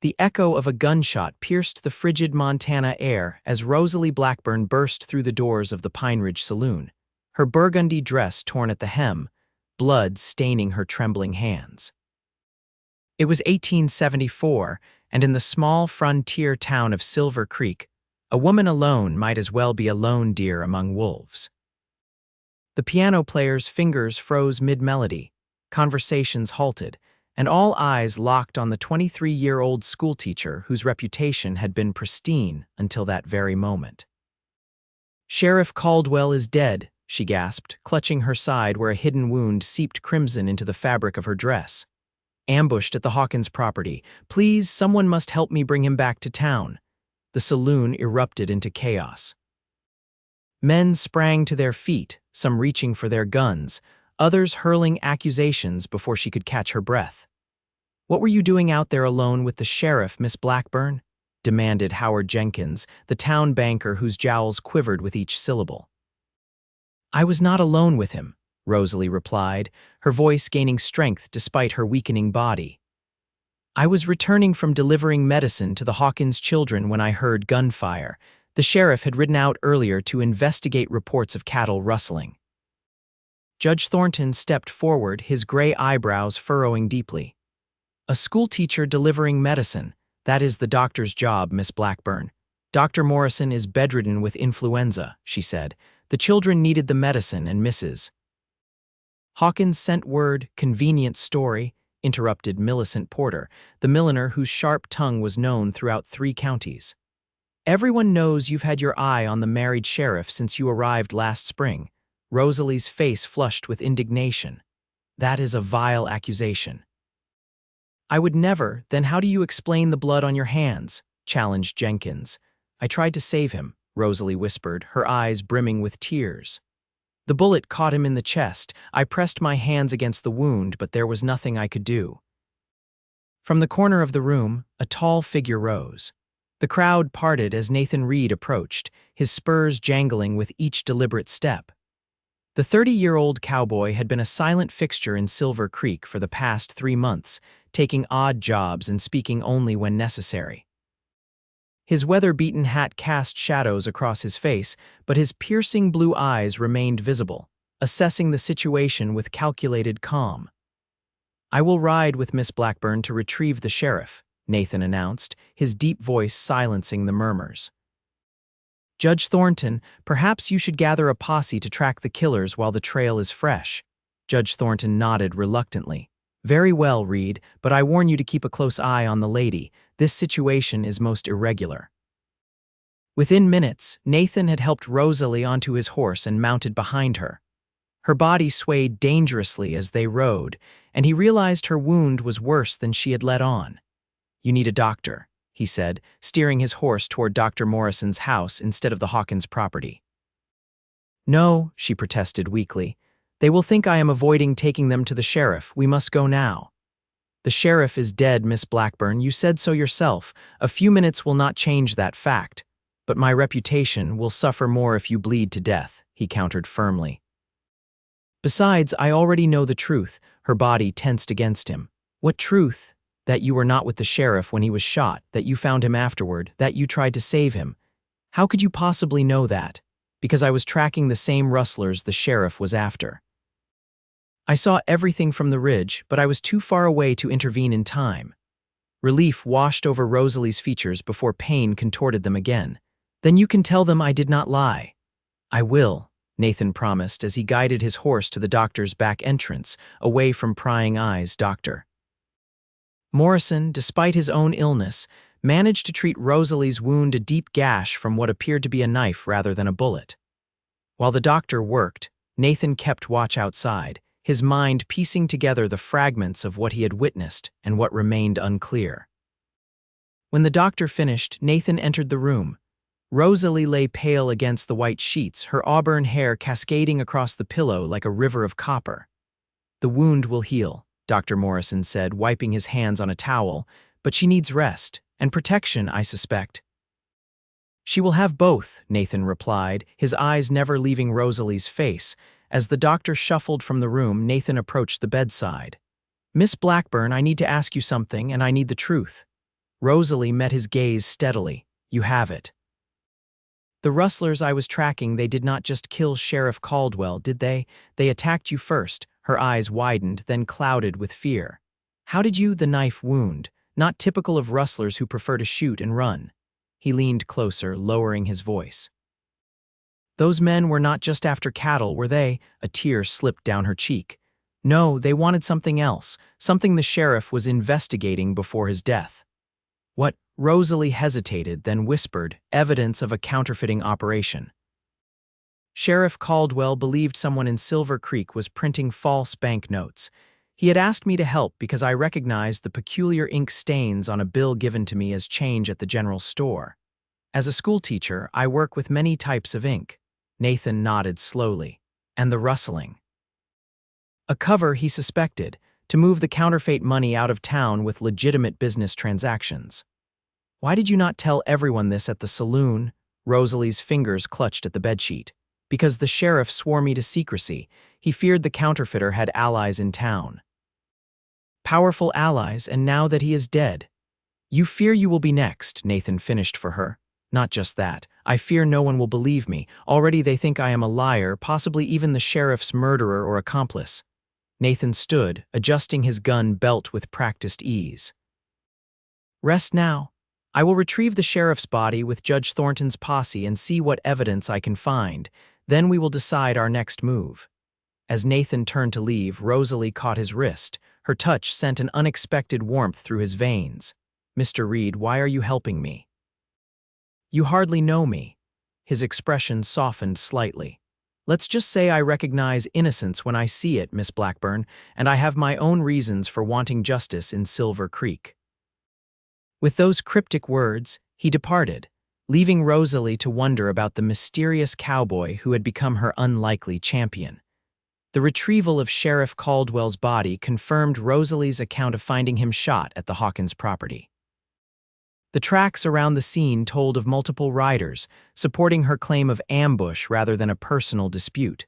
The echo of a gunshot pierced the frigid Montana air as Rosalie Blackburn burst through the doors of the Pine Ridge Saloon, her burgundy dress torn at the hem, blood staining her trembling hands. It was 1874, and in the small frontier town of Silver Creek, a woman alone might as well be a lone deer among wolves. The piano player's fingers froze mid-melody, conversations halted, and all eyes locked on the 23-year-old schoolteacher whose reputation had been pristine until that very moment. "Sheriff Caldwell is dead," she gasped, clutching her side where a hidden wound seeped crimson into the fabric of her dress. "Ambushed at the Hawkins property. Please, someone must help me bring him back to town." The saloon erupted into chaos. Men sprang to their feet, some reaching for their guns, others hurling accusations before she could catch her breath. "What were you doing out there alone with the sheriff, Miss Blackburn?" demanded Howard Jenkins, the town banker whose jowls quivered with each syllable. "I was not alone with him," Rosalie replied, her voice gaining strength despite her weakening body. "I was returning from delivering medicine to the Hawkins children when I heard gunfire. The sheriff had ridden out earlier to investigate reports of cattle rustling." Judge Thornton stepped forward, his gray eyebrows furrowing deeply. "A schoolteacher delivering medicine. That is the doctor's job, Miss Blackburn. Dr. Morrison is bedridden with influenza," she said. "The children needed the medicine and Mrs. Hawkins sent word, convenient story," interrupted Millicent Porter, the milliner whose sharp tongue was known throughout 3 counties. "Everyone knows you've had your eye on the married sheriff since you arrived last spring." Rosalie's face flushed with indignation. "That is a vile accusation." "I would never. Then how do you explain the blood on your hands?" challenged Jenkins. "I tried to save him," Rosalie whispered, her eyes brimming with tears. "The bullet caught him in the chest. I pressed my hands against the wound, but there was nothing I could do." From the corner of the room, a tall figure rose. The crowd parted as Nathan Reid approached, his spurs jangling with each deliberate step. The 30-year-old cowboy had been a silent fixture in Silver Creek for the past 3 months, taking odd jobs and speaking only when necessary. His weather-beaten hat cast shadows across his face, but his piercing blue eyes remained visible, assessing the situation with calculated calm. "I will ride with Miss Blackburn to retrieve the sheriff," Nathan announced, his deep voice silencing the murmurs. "Judge Thornton, perhaps you should gather a posse to track the killers while the trail is fresh." Judge Thornton nodded reluctantly. "Very well, Reid, but I warn you to keep a close eye on the lady. This situation is most irregular." Within minutes, Nathan had helped Rosalie onto his horse and mounted behind her. Her body swayed dangerously as they rode, and he realized her wound was worse than she had let on. "You need a doctor," he said, steering his horse toward Dr. Morrison's house instead of the Hawkins property. "No," she protested weakly. "They will think I am avoiding taking them to the sheriff. We must go now." "The sheriff is dead, Miss Blackburn. You said so yourself. A few minutes will not change that fact. But my reputation will suffer more if you bleed to death," he countered firmly. "Besides, I already know the truth." Her body tensed against him. "What truth? That you were not with the sheriff when he was shot, that you found him afterward, that you tried to save him. How could you possibly know that?" "Because I was tracking the same rustlers the sheriff was after. I saw everything from the ridge, but I was too far away to intervene in time." Relief washed over Rosalie's features before pain contorted them again. "Then you can tell them I did not lie." "I will," Nathan promised as he guided his horse to the doctor's back entrance, away from prying eyes. Doctor Morrison, despite his own illness, managed to treat Rosalie's wound a deep gash from what appeared to be a knife rather than a bullet. While the doctor worked, Nathan kept watch outside, his mind piecing together the fragments of what he had witnessed and what remained unclear. When the doctor finished, Nathan entered the room. Rosalie lay pale against the white sheets, her auburn hair cascading across the pillow like a river of copper. "The wound will heal," Dr. Morrison said, wiping his hands on a towel, "but she needs rest, and protection, I suspect." "She will have both," Nathan replied, his eyes never leaving Rosalie's face. As the doctor shuffled from the room, Nathan approached the bedside. "Miss Blackburn, I need to ask you something, and I need the truth." Rosalie met his gaze steadily. You have it. The rustlers I was tracking, they did not just kill Sheriff Caldwell, did they? They attacked you first. Her eyes widened, then clouded with fear. How did you, the knife wound? Not typical of rustlers who prefer to shoot and run. He leaned closer, lowering his voice. Those men were not just after cattle, were they? A tear slipped down her cheek. No, they wanted something else, something the sheriff was investigating before his death. What? Rosalie hesitated, then whispered, evidence of a counterfeiting operation. Sheriff Caldwell believed someone in Silver Creek was printing false banknotes. He had asked me to help because I recognized the peculiar ink stains on a bill given to me as change at the general store. As a schoolteacher, I work with many types of ink. Nathan nodded slowly. And the rustling. A cover, he suspected, to move the counterfeit money out of town with legitimate business transactions. Why did you not tell everyone this at the saloon? Rosalie's fingers clutched at the bedsheet. Because the sheriff swore me to secrecy. He feared the counterfeiter had allies in town. Powerful allies, and now that he is dead. You fear you will be next, Nathan finished for her. Not just that. I fear no one will believe me. Already they think I am a liar, possibly even the sheriff's murderer or accomplice. Nathan stood, adjusting his gun belt with practiced ease. Rest now. I will retrieve the sheriff's body with Judge Thornton's posse and see what evidence I can find. Then we will decide our next move. As Nathan turned to leave, Rosalie caught his wrist. Her touch sent an unexpected warmth through his veins. Mr. Reid, why are you helping me? You hardly know me. His expression softened slightly. Let's just say I recognize innocence when I see it, Miss Blackburn, and I have my own reasons for wanting justice in Silver Creek. With those cryptic words, he departed, leaving Rosalie to wonder about the mysterious cowboy who had become her unlikely champion. The retrieval of Sheriff Caldwell's body confirmed Rosalie's account of finding him shot at the Hawkins property. The tracks around the scene told of multiple riders, supporting her claim of ambush rather than a personal dispute.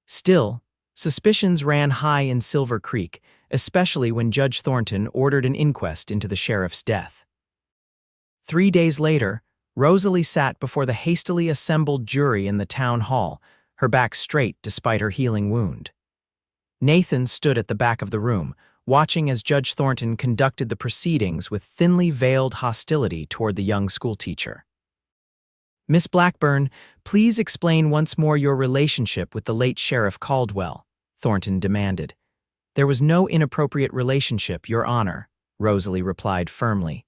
Still, suspicions ran high in Silver Creek, especially when Judge Thornton ordered an inquest into the sheriff's death. 3 days later, Rosalie sat before the hastily assembled jury in the town hall, her back straight despite her healing wound. Nathan stood at the back of the room, watching as Judge Thornton conducted the proceedings with thinly veiled hostility toward the young schoolteacher. Miss Blackburn, please explain once more your relationship with the late Sheriff Caldwell, Thornton demanded. There was no inappropriate relationship, Your Honor, Rosalie replied firmly.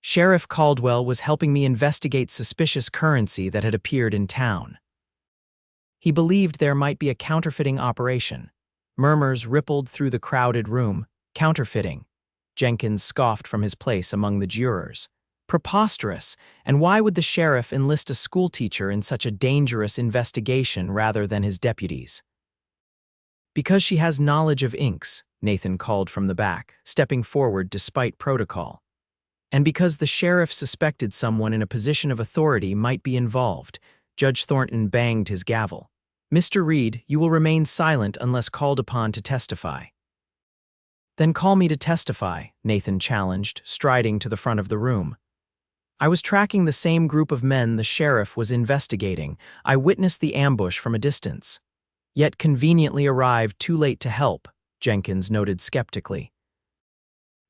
Sheriff Caldwell was helping me investigate suspicious currency that had appeared in town. He believed there might be a counterfeiting operation. Murmurs rippled through the crowded room. Counterfeiting. Jenkins scoffed from his place among the jurors. Preposterous, and why would the sheriff enlist a schoolteacher in such a dangerous investigation rather than his deputies? Because she has knowledge of inks, Nathan called from the back, stepping forward despite protocol. And because the sheriff suspected someone in a position of authority might be involved, Judge Thornton banged his gavel. Mr. Reid, you will remain silent unless called upon to testify. Then call me to testify, Nathan challenged, striding to the front of the room. I was tracking the same group of men the sheriff was investigating. I witnessed the ambush from a distance. Yet conveniently arrived too late to help, Jenkins noted skeptically.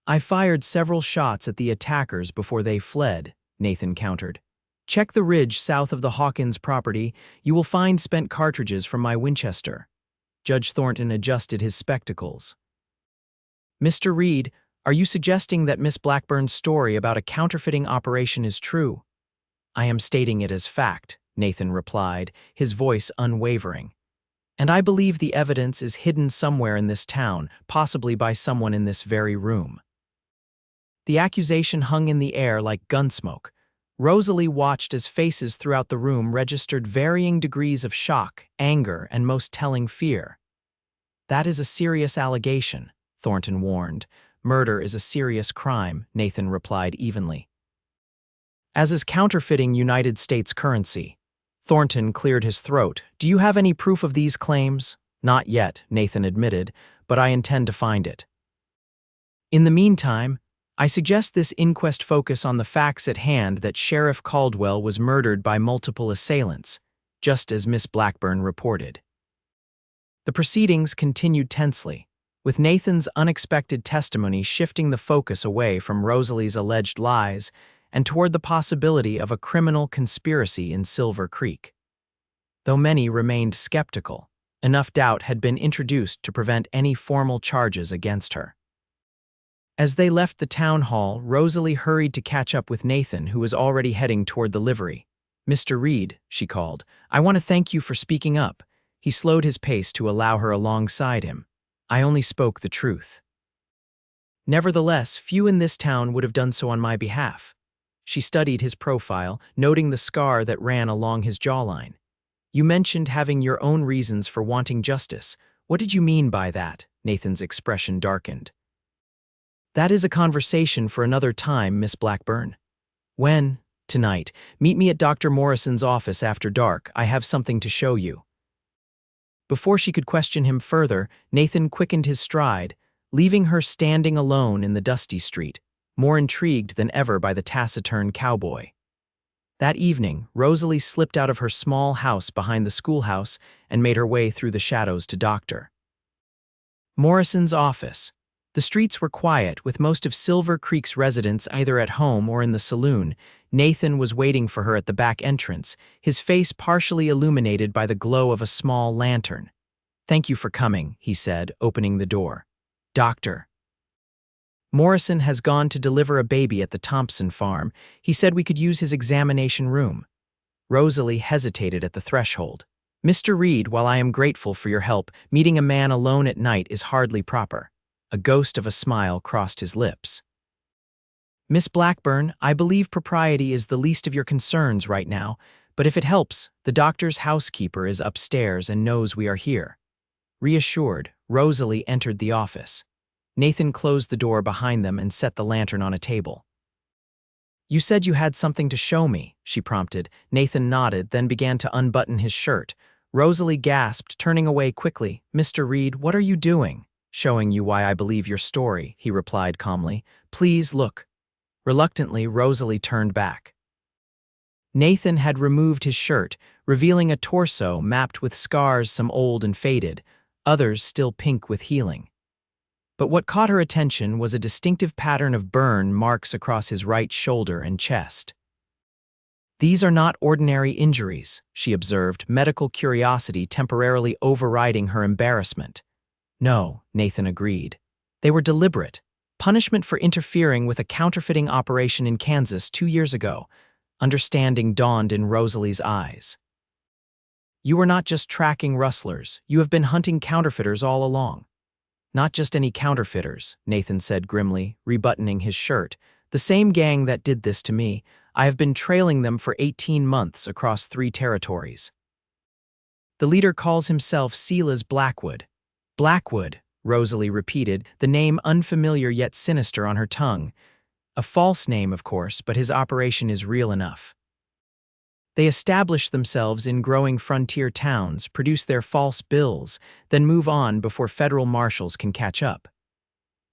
I fired several shots at the attackers before they fled, Nathan countered. Check the ridge south of the Hawkins property. You will find spent cartridges from my Winchester. Judge Thornton adjusted his spectacles. Mr. Reid, are you suggesting that Miss Blackburn's story about a counterfeiting operation is true? I am stating it as fact, Nathan replied, his voice unwavering. And I believe the evidence is hidden somewhere in this town, possibly by someone in this very room. The accusation hung in the air like gunsmoke. Rosalie watched as faces throughout the room registered varying degrees of shock, anger, and most telling fear. That is a serious allegation, Thornton warned. Murder is a serious crime, Nathan replied evenly. As is counterfeiting United States currency. Thornton cleared his throat. Do you have any proof of these claims? Not yet, Nathan admitted, but I intend to find it. In the meantime, I suggest this inquest focus on the facts at hand that Sheriff Caldwell was murdered by multiple assailants, just as Miss Blackburn reported. The proceedings continued tensely, with Nathan's unexpected testimony shifting the focus away from Rosalie's alleged lies and toward the possibility of a criminal conspiracy in Silver Creek. Though many remained skeptical, enough doubt had been introduced to prevent any formal charges against her. As they left the town hall, Rosalie hurried to catch up with Nathan, who was already heading toward the livery. "Mr. Reid," she called, "I want to thank you for speaking up." He slowed his pace to allow her alongside him. "I only spoke the truth." Nevertheless, few in this town would have done so on my behalf. She studied his profile, noting the scar that ran along his jawline. "You mentioned having your own reasons for wanting justice. What did you mean by that?" Nathan's expression darkened. "That is a conversation for another time, Miss Blackburn." "When?" "Tonight. Meet me at Dr. Morrison's office after dark. I have something to show you." Before she could question him further, Nathan quickened his stride, leaving her standing alone in the dusty street, more intrigued than ever by the taciturn cowboy. That evening, Rosalie slipped out of her small house behind the schoolhouse and made her way through the shadows to Dr. Morrison's office. The streets were quiet, with most of Silver Creek's residents either at home or in the saloon. Nathan was waiting for her at the back entrance, his face partially illuminated by the glow of a small lantern. "Thank you for coming," he said, opening the door. "Doctor Morrison has gone to deliver a baby at the Thompson farm. He said we could use his examination room." Rosalie hesitated at the threshold. "Mr. Reid, while I am grateful for your help, meeting a man alone at night is hardly proper." A ghost of a smile crossed his lips. "Miss Blackburn, I believe propriety is the least of your concerns right now, but if it helps, the doctor's housekeeper is upstairs and knows we are here." Reassured, Rosalie entered the office. Nathan closed the door behind them and set the lantern on a table. "You said you had something to show me," she prompted. Nathan nodded, then began to unbutton his shirt. Rosalie gasped, turning away quickly. "Mr. Reid, what are you doing?" "Showing you why I believe your story," he replied calmly. "Please look." Reluctantly, Rosalie turned back. Nathan had removed his shirt, revealing a torso mapped with scars, some old and faded, others still pink with healing. But what caught her attention was a distinctive pattern of burn marks across his right shoulder and chest. "These are not ordinary injuries," she observed, medical curiosity temporarily overriding her embarrassment. "No," Nathan agreed. "They were deliberate. Punishment for interfering with a counterfeiting operation in Kansas 2 years ago." Understanding dawned in Rosalie's eyes. "You were not just tracking rustlers. You have been hunting counterfeiters all along." "Not just any counterfeiters," Nathan said grimly, rebuttoning his shirt. "The same gang that did this to me. I have been trailing them for 18 months across 3 territories." "The leader calls himself Silas Blackwood." "Blackwood," Rosalie repeated, the name unfamiliar yet sinister on her tongue. "A false name, of course, but his operation is real enough. They establish themselves in growing frontier towns, produce their false bills, then move on before federal marshals can catch up.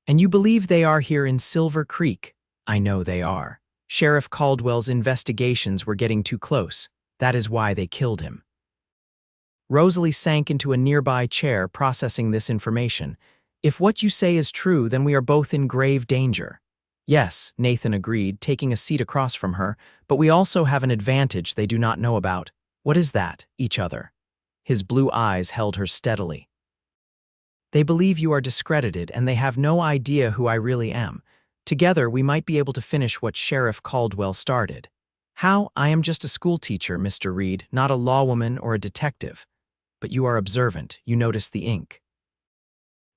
And you believe they are here in Silver Creek?" "I know they are. Sheriff Caldwell's investigations were getting too close. That is why they killed him." Rosalie sank into a nearby chair, processing this information. "If what you say is true, then we are both in grave danger." "Yes," Nathan agreed, taking a seat across from her, "but we also have an advantage they do not know about." "What is that?" "Each other." His blue eyes held her steadily. "They believe you are discredited, and they have no idea who I really am. Together, we might be able to finish what Sheriff Caldwell started." "How? I am just a schoolteacher, Mr. Reid, not a lawwoman or a detective. But you are observant, you notice the ink.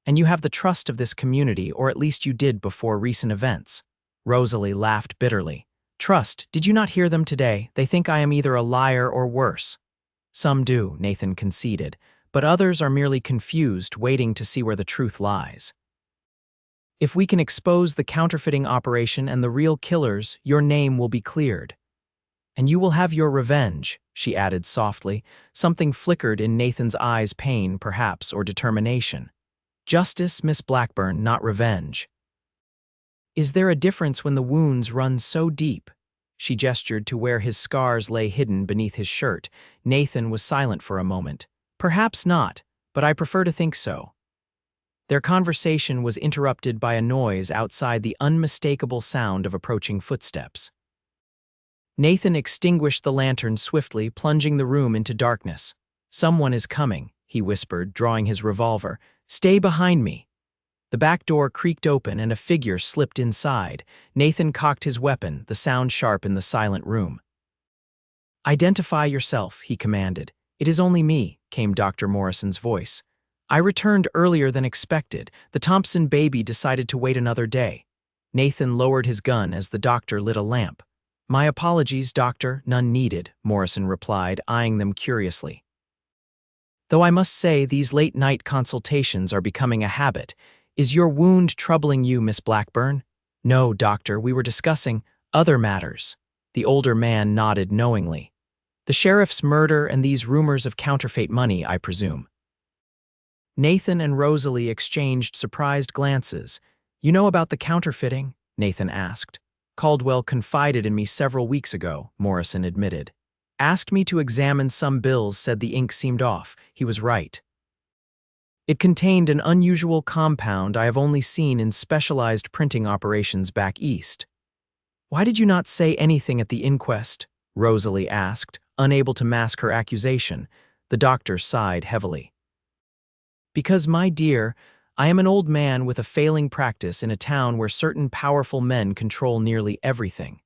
And you have the trust of this community, or at least you did before recent events." Rosalie laughed bitterly. "Trust, did you not hear them today? They think I am either a liar or worse." "Some do," Nathan conceded, "but others are merely confused, waiting to see where the truth lies. If we can expose the counterfeiting operation and the real killers, your name will be cleared. And you will have your revenge," she added softly. Something flickered in Nathan's eyes, pain, perhaps, or determination. "Justice, Miss Blackburn, not revenge." Is there a difference when the wounds run so deep? She gestured to where his scars lay hidden beneath his shirt. Nathan was silent for a moment. Perhaps not, but I prefer to think so. Their conversation was interrupted by a noise outside, the unmistakable sound of approaching footsteps. Nathan extinguished the lantern swiftly, plunging the room into darkness. "Someone is coming," he whispered, drawing his revolver. "Stay behind me." The back door creaked open and a figure slipped inside. Nathan cocked his weapon, the sound sharp in the silent room. "Identify yourself," he commanded. "It is only me," came Dr. Morrison's voice. "I returned earlier than expected. The Thompson baby decided to wait another day." Nathan lowered his gun as the doctor lit a lamp. "My apologies, doctor, none needed," Morrison replied, eyeing them curiously. "Though I must say these late-night consultations are becoming a habit. Is your wound troubling you, Miss Blackburn?" "No, doctor, we were discussing other matters." The older man nodded knowingly. "The sheriff's murder and these rumors of counterfeit money, I presume." Nathan and Rosalie exchanged surprised glances. "You know about the counterfeiting?" Nathan asked. "Caldwell confided in me several weeks ago," Morrison admitted. "Asked me to examine some bills, said the ink seemed off. He was right. It contained an unusual compound I have only seen in specialized printing operations back east." "Why did you not say anything at the inquest?" Rosalie asked, unable to mask her accusation. The doctor sighed heavily. "Because, my dear, I am an old man with a failing practice in a town where certain powerful men control nearly everything.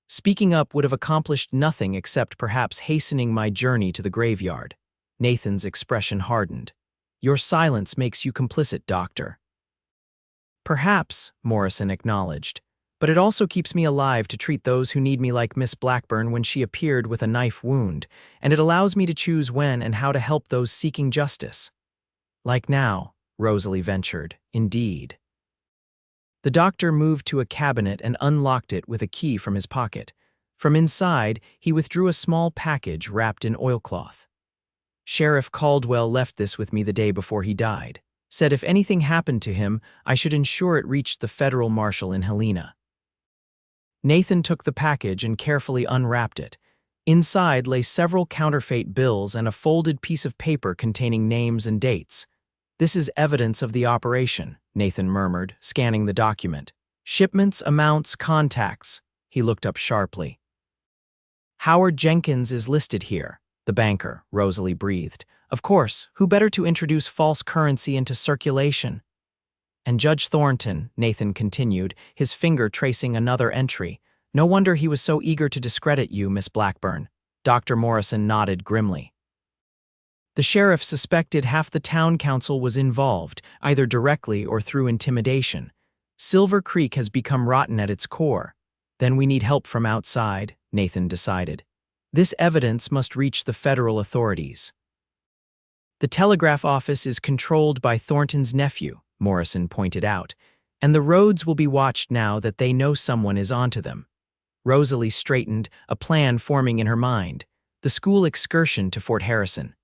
Speaking up would have accomplished nothing except perhaps hastening my journey to the graveyard." Nathan's expression hardened. "Your silence makes you complicit, doctor." "Perhaps," Morrison acknowledged, "but it also keeps me alive to treat those who need me, like Miss Blackburn when she appeared with a knife wound, and it allows me to choose when and how to help those seeking justice." "Like now," Rosalie ventured. "Indeed." The doctor moved to a cabinet and unlocked it with a key from his pocket. From inside, he withdrew a small package wrapped in oilcloth. "Sheriff Caldwell left this with me the day before he died. Said if anything happened to him, I should ensure it reached the federal marshal in Helena." Nathan took the package and carefully unwrapped it. Inside lay several counterfeit bills and a folded piece of paper containing names and dates. "This is evidence of the operation," Nathan murmured, scanning the document. "Shipments, amounts, contacts." He looked up sharply. "Howard Jenkins is listed here." "The banker," Rosalie breathed. "Of course, who better to introduce false currency into circulation?" "And Judge Thornton," Nathan continued, his finger tracing another entry. "No wonder he was so eager to discredit you, Miss Blackburn." Dr. Morrison nodded grimly. "The sheriff suspected half the town council was involved, either directly or through intimidation. Silver Creek has become rotten at its core. Then we need help from outside," Nathan decided. "This evidence must reach the federal authorities." "The telegraph office is controlled by Thornton's nephew," Morrison pointed out, "and the roads will be watched now that they know someone is onto them." Rosalie straightened, a plan forming in her mind. The school excursion to Fort Harrison.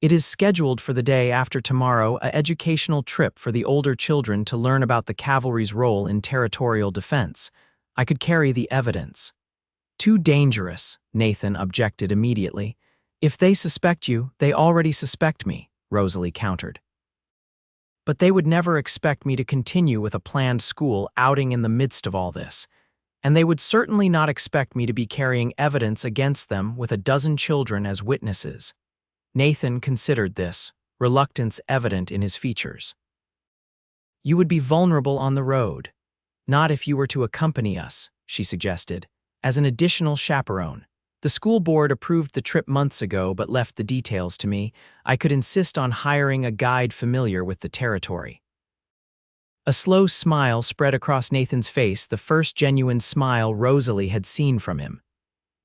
"It is scheduled for the day after tomorrow, an educational trip for the older children to learn about the cavalry's role in territorial defense. I could carry the evidence." "Too dangerous," Nathan objected immediately. "If they suspect you, they already suspect me," Rosalie countered. "But they would never expect me to continue with a planned school outing in the midst of all this. And they would certainly not expect me to be carrying evidence against them with a dozen children as witnesses." Nathan considered this, reluctance evident in his features. "You would be vulnerable on the road." "Not if you were to accompany us," she suggested, "as an additional chaperone. The school board approved the trip months ago but left the details to me. I could insist on hiring a guide familiar with the territory." A slow smile spread across Nathan's face, the first genuine smile Rosalie had seen from him.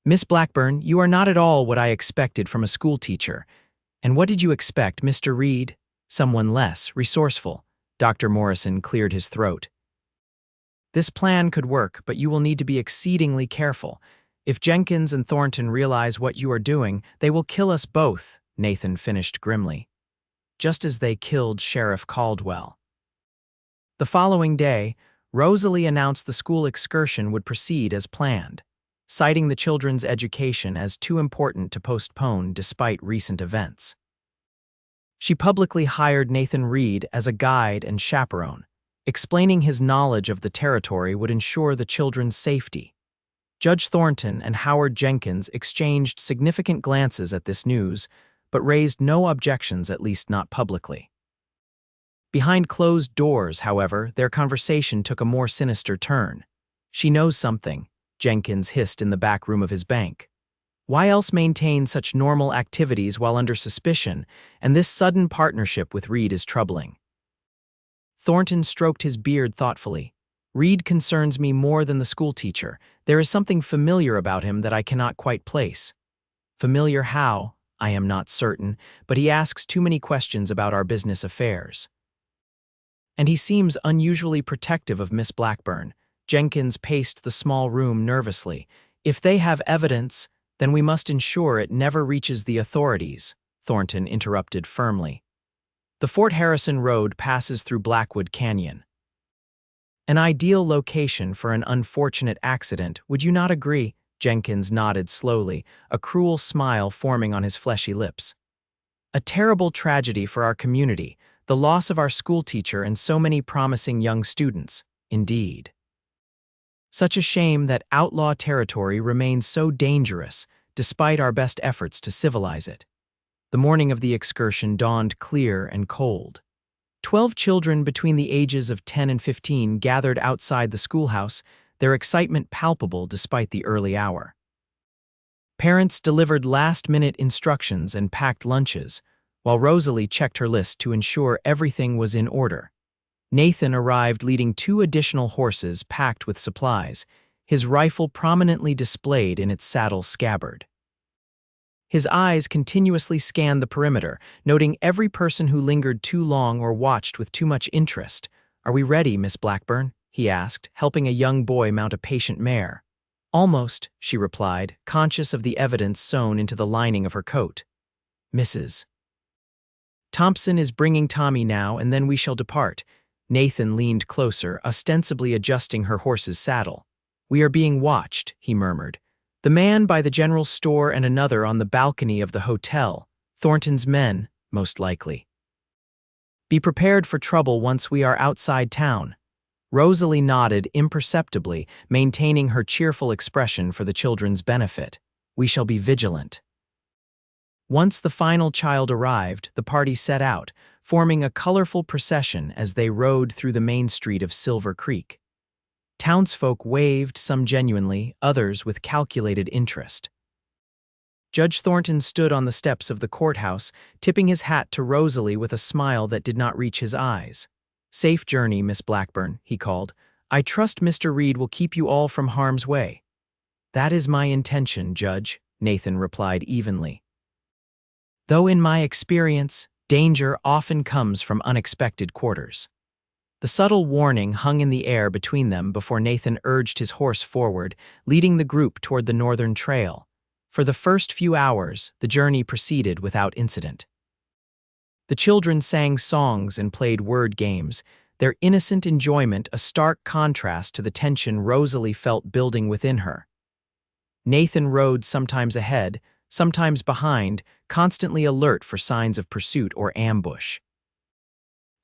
"Miss Blackburn, you are not at all what I expected from a schoolteacher. And what did you expect, Mr. Reid? Someone less resourceful." Dr. Morrison cleared his throat. "This plan could work, but you will need to be exceedingly careful. If Jenkins and Thornton realize what you are doing, they will kill us both," Nathan finished grimly. "Just as they killed Sheriff Caldwell." The following day, Rosalie announced the school excursion would proceed as planned, citing the children's education as too important to postpone despite recent events. She publicly hired Nathan Reid as a guide and chaperone, explaining his knowledge of the territory would ensure the children's safety. Judge Thornton and Howard Jenkins exchanged significant glances at this news, but raised no objections, at least not publicly. Behind closed doors, however, their conversation took a more sinister turn. "She knows something," Jenkins hissed in the back room of his bank. "Why else maintain such normal activities while under suspicion, and this sudden partnership with Reid is troubling." Thornton stroked his beard thoughtfully. "Reid concerns me more than the schoolteacher. There is something familiar about him that I cannot quite place." "Familiar how? I am not certain, but he asks too many questions about our business affairs. And he seems unusually protective of Miss Blackburn." Jenkins paced the small room nervously. "If they have evidence, then we must ensure it never reaches the authorities," Thornton interrupted firmly. "The Fort Harrison Road passes through Blackwood Canyon. An ideal location for an unfortunate accident, would you not agree?" Jenkins nodded slowly, a cruel smile forming on his fleshy lips. "A terrible tragedy for our community, the loss of our schoolteacher and so many promising young students, indeed. Such a shame that outlaw territory remains so dangerous, despite our best efforts to civilize it." The morning of the excursion dawned clear and cold. 12 children between the ages of 10 and 15 gathered outside the schoolhouse, their excitement palpable despite the early hour. Parents delivered last-minute instructions and packed lunches, while Rosalie checked her list to ensure everything was in order. Nathan arrived leading 2 additional horses packed with supplies, his rifle prominently displayed in its saddle scabbard. His eyes continuously scanned the perimeter, noting every person who lingered too long or watched with too much interest. "Are we ready, Miss Blackburn?" he asked, helping a young boy mount a patient mare. "Almost," she replied, conscious of the evidence sewn into the lining of her coat. "Mrs. Thompson is bringing Tommy now, and then we shall depart." Nathan leaned closer, ostensibly adjusting her horse's saddle. "We are being watched," he murmured. "The man by the general store and another on the balcony of the hotel. Thornton's men, most likely. Be prepared for trouble once we are outside town." Rosalie nodded imperceptibly, maintaining her cheerful expression for the children's benefit. "We shall be vigilant." Once the final child arrived, the party set out, forming a colorful procession as they rode through the main street of Silver Creek. Townsfolk waved, some genuinely, others with calculated interest. Judge Thornton stood on the steps of the courthouse, tipping his hat to Rosalie with a smile that did not reach his eyes. "Safe journey, Miss Blackburn," he called. "I trust Mr. Reid will keep you all from harm's way." "That is my intention, Judge," Nathan replied evenly. "Though in my experience, danger often comes from unexpected quarters." The subtle warning hung in the air between them before Nathan urged his horse forward, leading the group toward the northern trail. For the first few hours, the journey proceeded without incident. The children sang songs and played word games, their innocent enjoyment a stark contrast to the tension Rosalie felt building within her. Nathan rode sometimes ahead, sometimes behind, constantly alert for signs of pursuit or ambush.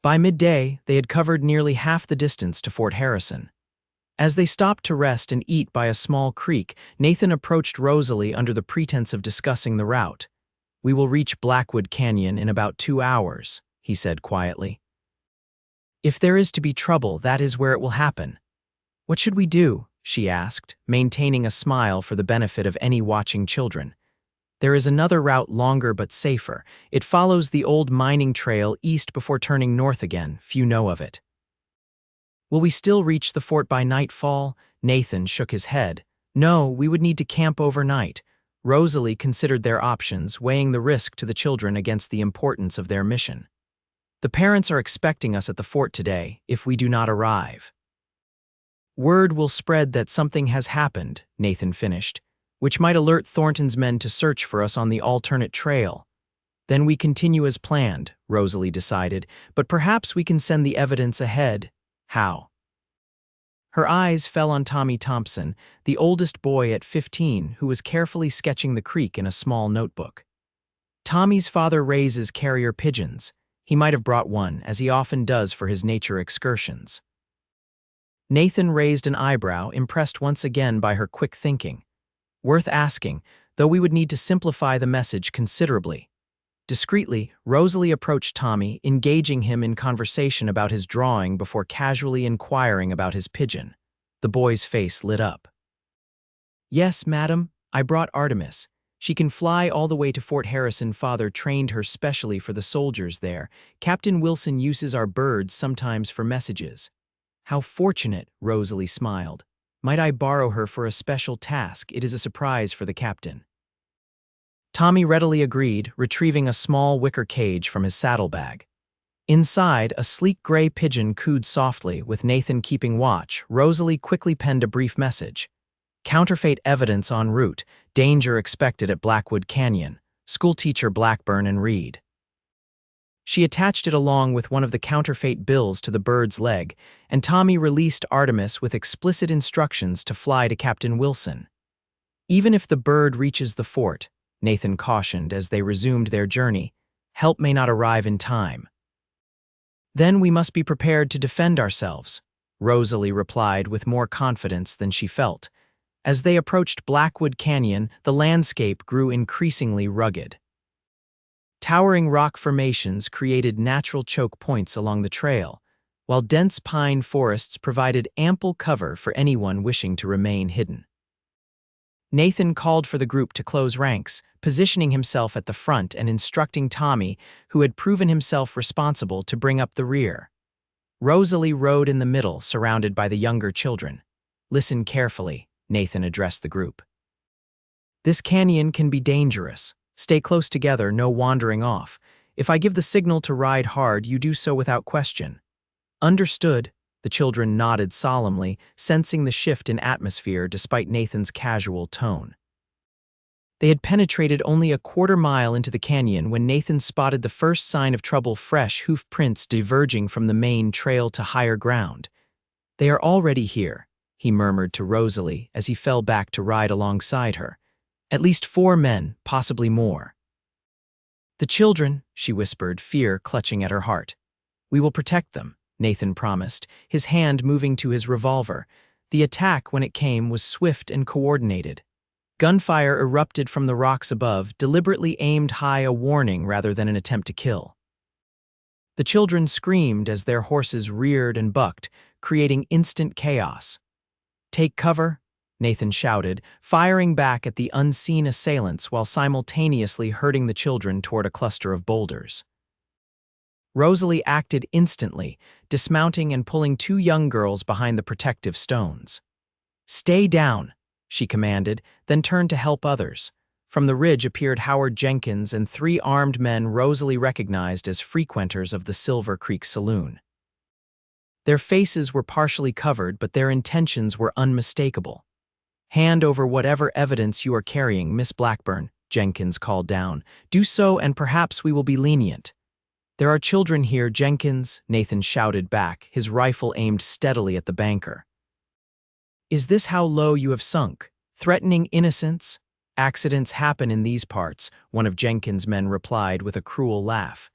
By midday, they had covered nearly half the distance to Fort Harrison. As they stopped to rest and eat by a small creek, Nathan approached Rosalie under the pretense of discussing the route. "We will reach Blackwood Canyon in about 2 hours," he said quietly. "If there is to be trouble, that is where it will happen." "What should we do?" she asked, maintaining a smile for the benefit of any watching children. "There is another route longer but safer. It follows the old mining trail east before turning north again. Few know of it." "Will we still reach the fort by nightfall?" Nathan shook his head. "No, we would need to camp overnight." Rosalie considered their options, weighing the risk to the children against the importance of their mission. "The parents are expecting us at the fort today, if we do not arrive." "Word will spread that something has happened," Nathan finished, "which might alert Thornton's men to search for us on the alternate trail." "Then we continue as planned," Rosalie decided, "but perhaps we can send the evidence ahead." "How?" Her eyes fell on Tommy Thompson, the oldest boy at 15, who was carefully sketching the creek in a small notebook. Tommy's father raises carrier pigeons. He might have brought one, as he often does for his nature excursions. Nathan raised an eyebrow, impressed once again by her quick thinking. Worth asking, though we would need to simplify the message considerably. Discreetly, Rosalie approached Tommy, engaging him in conversation about his drawing before casually inquiring about his pigeon. The boy's face lit up. "Yes, madam, I brought Artemis. She can fly all the way to Fort Harrison. Father trained her specially for the soldiers there. Captain Wilson uses our birds sometimes for messages." "How fortunate," Rosalie smiled. "Might I borrow her for a special task? It is a surprise for the captain." Tommy readily agreed, retrieving a small wicker cage from his saddlebag. Inside, a sleek gray pigeon cooed softly, with Nathan keeping watch. Rosalie quickly penned a brief message. "Counterfeit evidence en route. Danger expected at Blackwood Canyon. Schoolteacher Blackburn and Reid." She attached it along with one of the counterfeit bills to the bird's leg, and Tommy released Artemis with explicit instructions to fly to Captain Wilson. "Even if the bird reaches the fort," Nathan cautioned as they resumed their journey, "help may not arrive in time." "Then we must be prepared to defend ourselves," Rosalie replied with more confidence than she felt. As they approached Blackwood Canyon, the landscape grew increasingly rugged. Towering rock formations created natural choke points along the trail, while dense pine forests provided ample cover for anyone wishing to remain hidden. Nathan called for the group to close ranks, positioning himself at the front and instructing Tommy, who had proven himself responsible, to bring up the rear. Rosalie rode in the middle, surrounded by the younger children. "Listen carefully," Nathan addressed the group. "This canyon can be dangerous. Stay close together, no wandering off. If I give the signal to ride hard, you do so without question." "Understood." The children nodded solemnly, sensing the shift in atmosphere despite Nathan's casual tone. They had penetrated only a quarter-mile into the canyon when Nathan spotted the first sign of trouble: fresh hoof prints diverging from the main trail to higher ground. "They are already here," he murmured to Rosalie as he fell back to ride alongside her. "At least 4 men, possibly more." "The children," she whispered, fear clutching at her heart. "We will protect them," Nathan promised, his hand moving to his revolver. The attack, when it came, was swift and coordinated. Gunfire erupted from the rocks above, deliberately aimed high, a warning rather than an attempt to kill. The children screamed as their horses reared and bucked, creating instant chaos. "Take cover," Nathan shouted, firing back at the unseen assailants while simultaneously herding the children toward a cluster of boulders. Rosalie acted instantly, dismounting and pulling 2 young girls behind the protective stones. "Stay down," she commanded, then turned to help others. From the ridge appeared Howard Jenkins and 3 armed men Rosalie recognized as frequenters of the Silver Creek Saloon. Their faces were partially covered, but their intentions were unmistakable. "Hand over whatever evidence you are carrying, Miss Blackburn," Jenkins called down. "Do so, and perhaps we will be lenient." "There are children here, Jenkins," Nathan shouted back, his rifle aimed steadily at the banker. "Is this how low you have sunk? Threatening innocents?" "Accidents happen in these parts," one of Jenkins' men replied with a cruel laugh.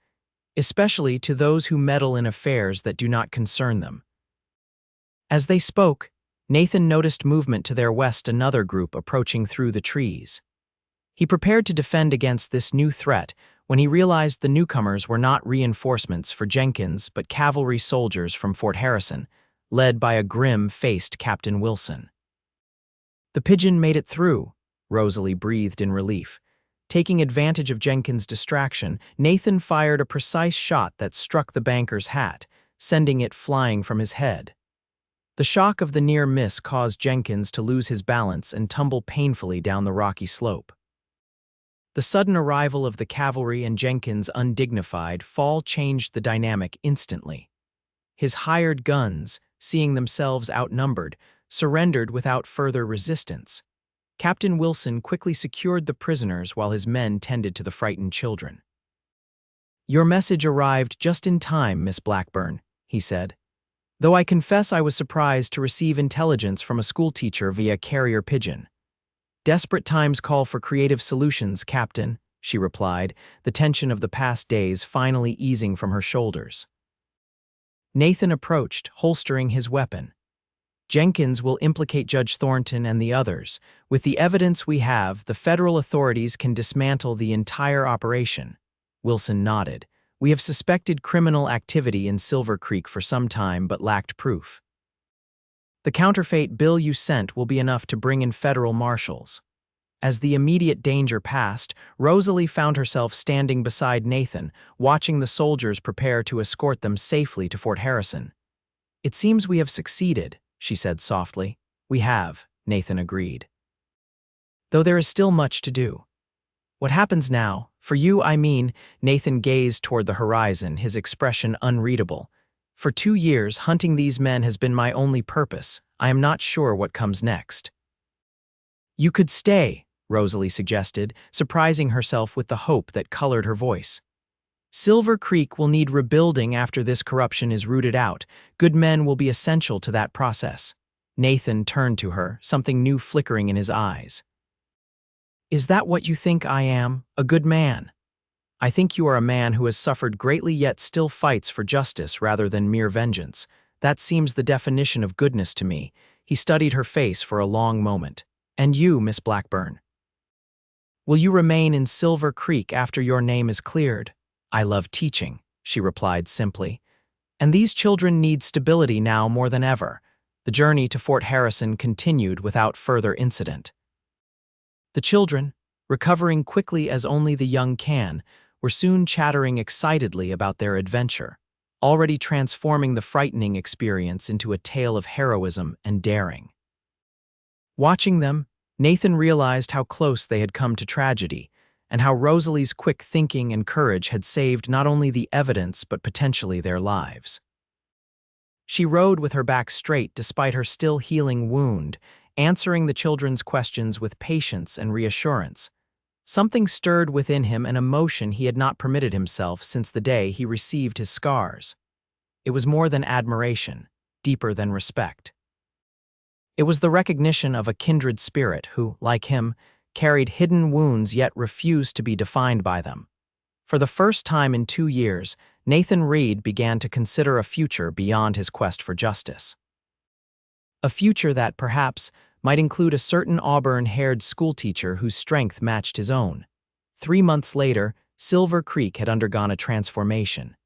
"Especially to those who meddle in affairs that do not concern them." As they spoke, Nathan noticed movement to their west, another group approaching through the trees. He prepared to defend against this new threat when he realized the newcomers were not reinforcements for Jenkins but cavalry soldiers from Fort Harrison, led by a grim-faced Captain Wilson. "The pigeon made it through," Rosalie breathed in relief. Taking advantage of Jenkins' distraction, Nathan fired a precise shot that struck the banker's hat, sending it flying from his head. The shock of the near miss caused Jenkins to lose his balance and tumble painfully down the rocky slope. The sudden arrival of the cavalry and Jenkins' undignified fall changed the dynamic instantly. His hired guns, seeing themselves outnumbered, surrendered without further resistance. Captain Wilson quickly secured the prisoners while his men tended to the frightened children. "Your message arrived just in time, Miss Blackburn," he said. though I confess I was surprised to receive intelligence from a schoolteacher via carrier pigeon. Desperate times call for creative solutions, Captain, she replied, the tension of the past days finally easing from her shoulders. Nathan approached, holstering his weapon. Jenkins will implicate Judge Thornton and the others. With the evidence we have, the federal authorities can dismantle the entire operation. Wilson nodded. We have suspected criminal activity in Silver Creek for some time but lacked proof. The counterfeit bill you sent will be enough to bring in federal marshals. As the immediate danger passed, Rosalie found herself standing beside Nathan, watching the soldiers prepare to escort them safely to Fort Harrison. It seems we have succeeded, she said softly. We have, Nathan agreed. Though there is still much to do. What happens now? For you, I mean, Nathan gazed toward the horizon, his expression unreadable. For 2 years, hunting these men has been my only purpose. I am not sure what comes next. You could stay, Rosalie suggested, surprising herself with the hope that colored her voice. Silver Creek will need rebuilding after this corruption is rooted out. Good men will be essential to that process. Nathan turned to her, something new flickering in his eyes. Is that what you think I am, a good man? I think you are a man who has suffered greatly yet still fights for justice rather than mere vengeance. That seems the definition of goodness to me. He studied her face for a long moment. And you, Miss Blackburn? Will you remain in Silver Creek after your name is cleared? I love teaching, she replied simply. And these children need stability now more than ever. The journey to Fort Harrison continued without further incident. The children, recovering quickly as only the young can, were soon chattering excitedly about their adventure, already transforming the frightening experience into a tale of heroism and daring. Watching them, Nathan realized how close they had come to tragedy, and how Rosalie's quick thinking and courage had saved not only the evidence but potentially their lives. She rode with her back straight despite her still healing wound, answering the children's questions with patience and reassurance. Something stirred within him, an emotion he had not permitted himself since the day he received his scars. It was more than admiration, deeper than respect. It was the recognition of a kindred spirit who, like him, carried hidden wounds yet refused to be defined by them. For the first time in 2 years, Nathan Reid began to consider a future beyond his quest for justice. A future that, perhaps, might include a certain auburn-haired schoolteacher whose strength matched his own. 3 months later, Silver Creek had undergone a transformation.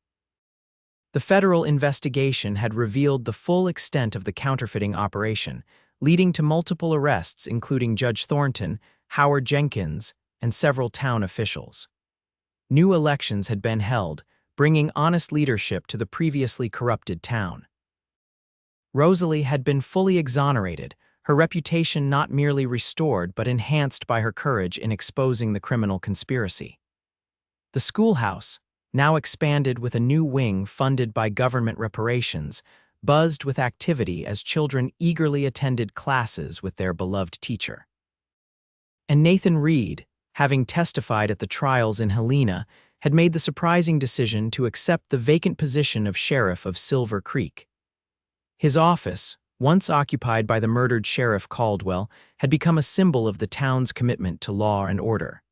The federal investigation had revealed the full extent of the counterfeiting operation, leading to multiple arrests including Judge Thornton, Howard Jenkins, and several town officials. New elections had been held, bringing honest leadership to the previously corrupted town. Rosalie had been fully exonerated, her reputation not merely restored but enhanced by her courage in exposing the criminal conspiracy. The schoolhouse, now expanded with a new wing funded by government reparations, buzzed with activity as children eagerly attended classes with their beloved teacher. And Nathan Reid, having testified at the trials in Helena, had made the surprising decision to accept the vacant position of Sheriff of Silver Creek. His office, once occupied by the murdered Sheriff Caldwell, had become a symbol of the town's commitment to law and order.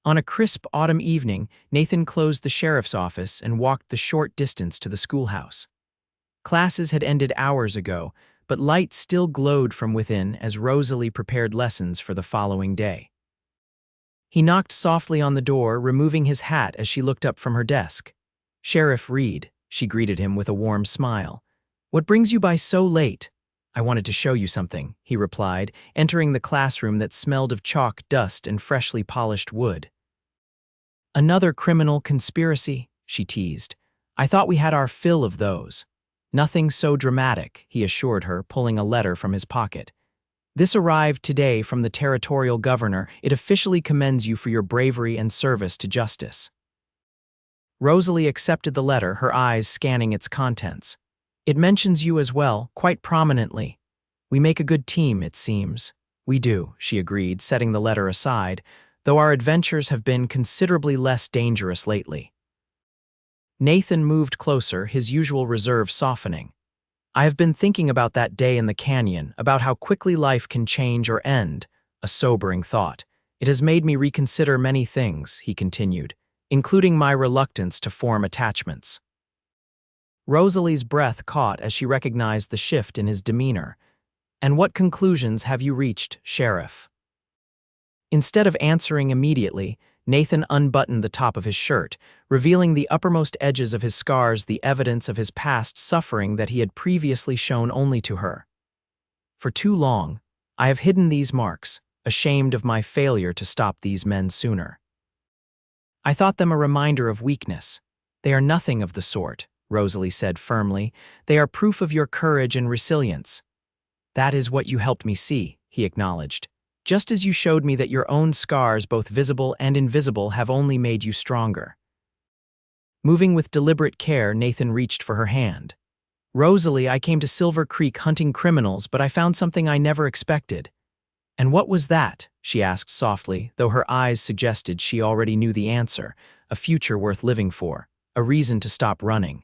On a crisp autumn evening, Nathan closed the sheriff's office and walked the short distance to the schoolhouse. Classes had ended hours ago, but light still glowed from within as Rosalie prepared lessons for the following day. He knocked softly on the door, removing his hat as she looked up from her desk. "Sheriff Reid," she greeted him with a warm smile. "What brings you by so late?" "I wanted to show you something," he replied, entering the classroom that smelled of chalk, dust, and freshly polished wood. "Another criminal conspiracy?" she teased. "I thought we had our fill of those." "Nothing so dramatic," he assured her, pulling a letter from his pocket. "This arrived today from the territorial governor. It officially commends you for your bravery and service to justice." Rosalie accepted the letter, her eyes scanning its contents. "It mentions you as well, quite prominently. We make a good team, it seems." "We do," she agreed, setting the letter aside, "though our adventures have been considerably less dangerous lately." Nathan moved closer, his usual reserve softening. I have been thinking about that day in the canyon, about how quickly life can change or end, a sobering thought. It has made me reconsider many things, he continued, including my reluctance to form attachments. Rosalie's breath caught as she recognized the shift in his demeanor. And what conclusions have you reached, Sheriff? Instead of answering immediately, Nathan unbuttoned the top of his shirt, revealing the uppermost edges of his scars, the evidence of his past suffering that he had previously shown only to her. For too long, I have hidden these marks, ashamed of my failure to stop these men sooner. I thought them a reminder of weakness. They are nothing of the sort, Rosalie said firmly. They are proof of your courage and resilience. That is what you helped me see, he acknowledged. Just as you showed me that your own scars, both visible and invisible, have only made you stronger. Moving with deliberate care, Nathan reached for her hand. Rosalie, I came to Silver Creek hunting criminals, but I found something I never expected. And what was that? She asked softly, though her eyes suggested she already knew the answer, a future worth living for, a reason to stop running.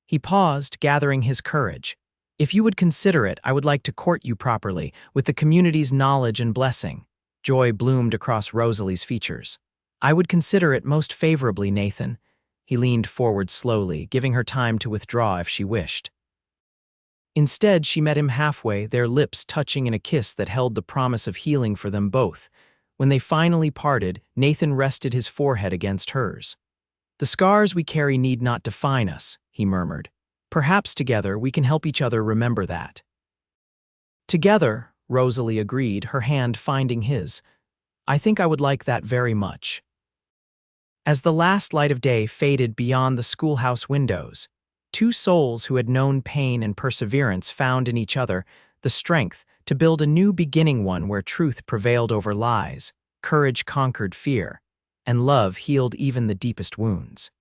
He paused, gathering his courage. If you would consider it, I would like to court you properly, with the community's knowledge and blessing. Joy bloomed across Rosalie's features. I would consider it most favorably, Nathan. He leaned forward slowly, giving her time to withdraw if she wished. Instead, she met him halfway, their lips touching in a kiss that held the promise of healing for them both. When they finally parted, Nathan rested his forehead against hers. The scars we carry need not define us, he murmured. Perhaps together we can help each other remember that. Together, Rosalie agreed, her hand finding his. I think I would like that very much. As the last light of day faded beyond the schoolhouse windows, two souls who had known pain and perseverance found in each other the strength to build a new beginning, one where truth prevailed over lies, courage conquered fear, and love healed even the deepest wounds.